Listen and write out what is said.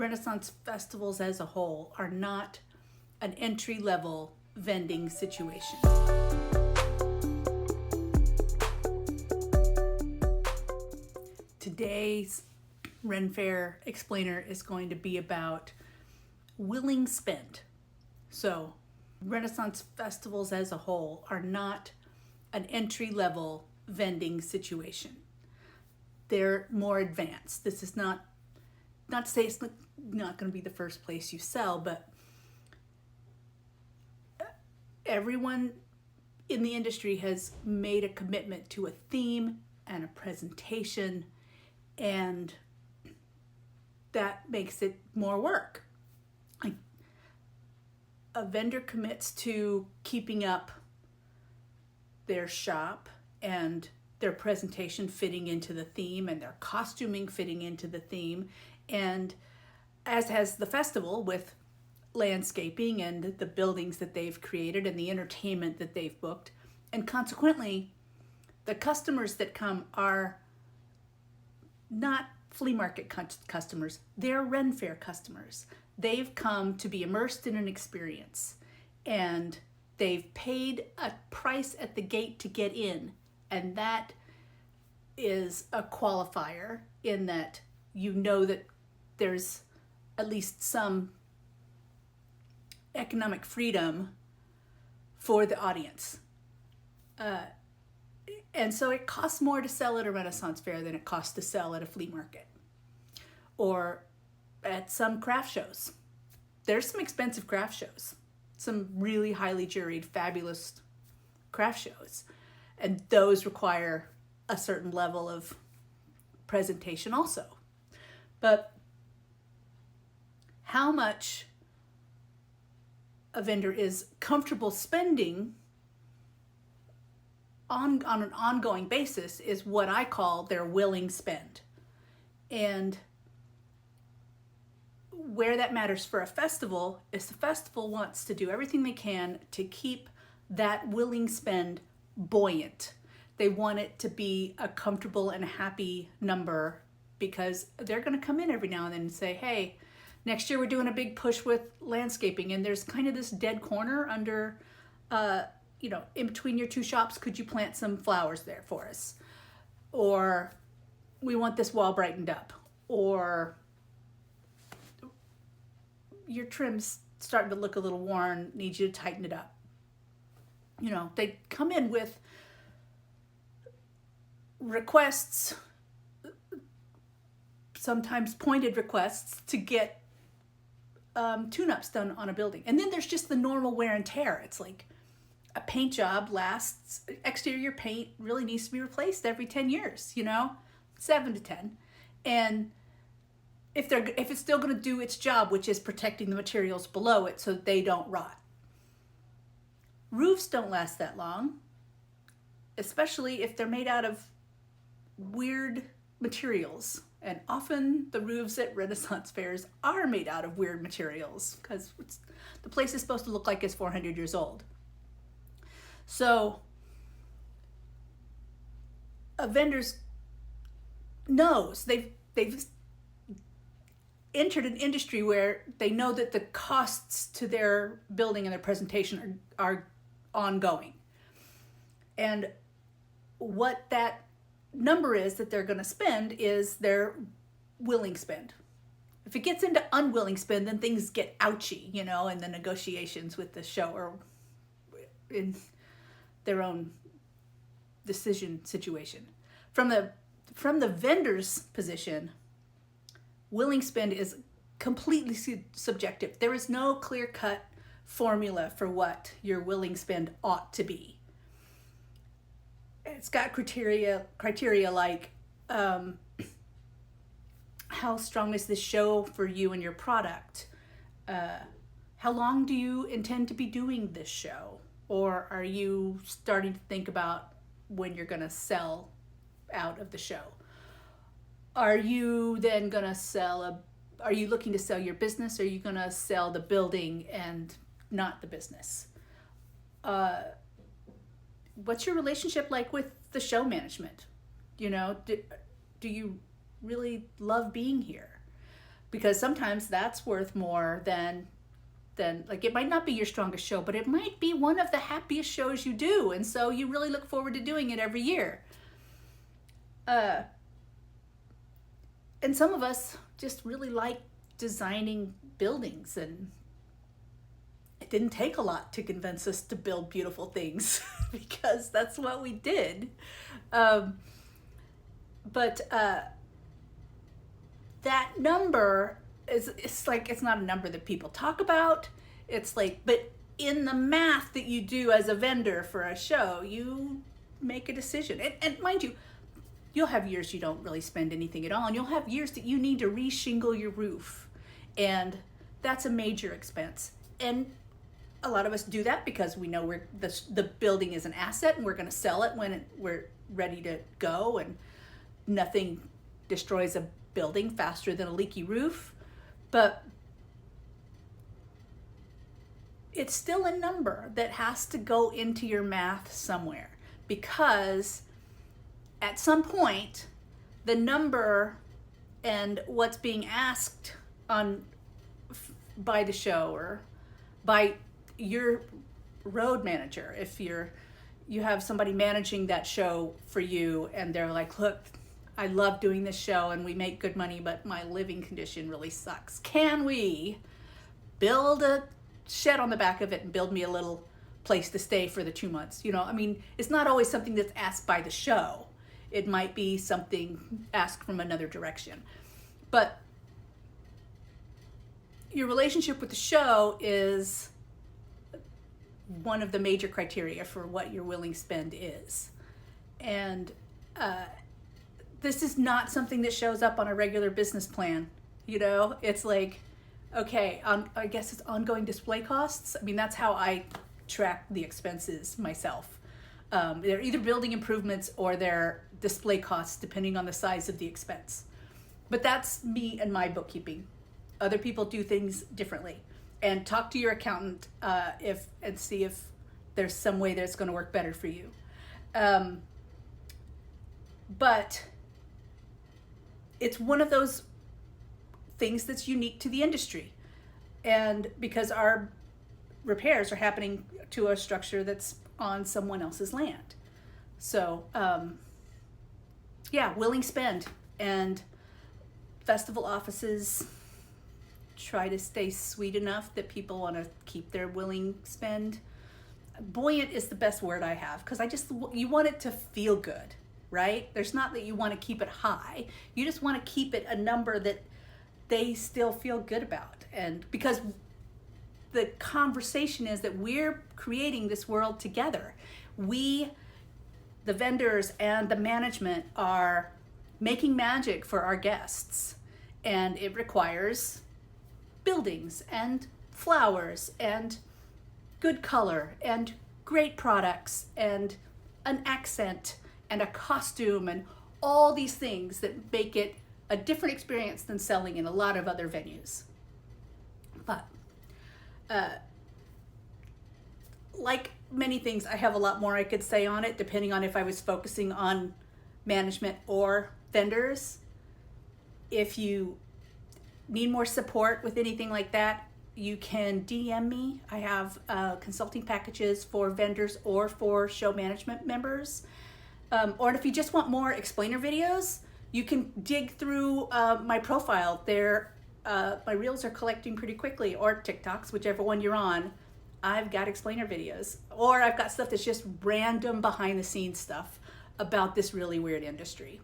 Renaissance festivals as a whole are not an entry-level vending situation. Today's Renfaire explainer is going to be about willing spend. So, Renaissance festivals as a whole are not an entry-level vending situation. They're more advanced. This is not to say it's not going to be the first place you sell, but everyone in the industry has made a commitment to a theme and a presentation, and that makes it more work. Like, a vendor commits to keeping up their shop and their presentation fitting into the theme and their costuming fitting into the theme, and as has the festival with landscaping and the buildings that they've created and the entertainment that they've booked. And consequently, the customers that come are not flea market customers, they're Renfaire customers. They've come to be immersed in an experience, and they've paid a price at the gate to get in, and that is a qualifier in that you know that there's at least some economic freedom for the audience. And so it costs more to sell at a Renaissance fair than it costs to sell at a flea market or at some craft shows. There's some expensive craft shows, some really highly juried, fabulous craft shows, and those require a certain level of presentation also. But how much a vendor is comfortable spending on an ongoing basis is what I call their willing spend. And where that matters for a festival is the festival wants to do everything they can to keep that willing spend buoyant. They want it to be a comfortable and happy number, because they're going to come in every now and then and say, hey, next year we're doing a big push with landscaping, and there's kind of this dead corner under, in between your two shops. Could you plant some flowers there for us? Or we want this wall brightened up. Or your trim's starting to look a little worn, need you to tighten it up. They come in with requests, sometimes pointed requests, to get tune-ups done on a building. And then there's just the normal wear and tear. It's like a paint job lasts, exterior paint really needs to be replaced every 10 years, 7 to 10. And if it's still going to do its job, which is protecting the materials below it so that they don't rot. Roofs don't last that long, especially if they're made out of weird materials. And often the roofs at Renaissance fairs are made out of weird materials because the place is supposed to look like it's 400 years old. So a vendor's knows they've entered an industry where they know that the costs to their building and their presentation are ongoing. And what that number is that they're going to spend is their willing spend. If it gets into unwilling spend, then things get ouchy, in the negotiations with the show or in their own decision situation. From the vendor's position, willing spend is completely subjective. There is no clear-cut formula for what your willing spend ought to be. It's got criteria like how strong is this show for you and your product? How long do you intend to be doing this show? Or are you starting to think about when you're going to sell out of the show? Are you then going to are you looking to sell your business, or are you going to sell the building and not the business? What's your relationship like with the show management? Do you really love being here? because sometimes that's worth more than like, it might not be your strongest show, but it might be one of the happiest shows you do, and so you really look forward to doing it every year. And some of us just really like designing buildings, and it didn't take a lot to convince us to build beautiful things because that's what we did. But that number it's like, it's not a number that people talk about. It's like, but in the math that you do as a vendor for a show, you make a decision. And mind you, you'll have years you don't really spend anything at all, and you'll have years that you need to re-shingle your roof, and that's a major expense. And a lot of us do that because we know the building is an asset, and we're going to sell it when we're ready to go, and nothing destroys a building faster than a leaky roof. But it's still a number that has to go into your math somewhere, because at some point the number and what's being asked by the show or by your road manager, if you have somebody managing that show for you, and they're like, look, I love doing this show and we make good money, but my living condition really sucks. Can we build a shed on the back of it and build me a little place to stay for the 2 months? You know, I mean, it's not always something that's asked by the show. It might be something asked from another direction. But your relationship with the show is one of the major criteria for what your willing spend is. And this is not something that shows up on a regular business plan. You know, it's like, okay, I guess it's ongoing display costs. I mean, that's how I track the expenses myself. They're either building improvements or they're display costs, depending on the size of the expense. But that's me and my bookkeeping. Other people do things differently. And talk to your accountant and see if there's some way that's going to work better for you. But it's one of those things that's unique to the industry. And because our repairs are happening to a structure that's on someone else's land. So, willing spend. And festival offices try to stay sweet enough that people want to keep their willing spend. Buoyant is the best word I have, because you want it to feel good, right? There's not that you want to keep it high. You just want to keep it a number that they still feel good about. And because the conversation is that we're creating this world together. We, the vendors and the management, are making magic for our guests. And it requires buildings and flowers and good color and great products and an accent and a costume and all these things that make it a different experience than selling in a lot of other venues. But like many things, I have a lot more I could say on it, depending on if I was focusing on management or vendors. If you need more support with anything like that, you can DM me. I have consulting packages for vendors or for show management members. Or if you just want more explainer videos, you can dig through my profile. My reels are collecting pretty quickly, or TikToks, whichever one you're on. I've got explainer videos, or I've got stuff that's just random behind the scenes stuff about this really weird industry.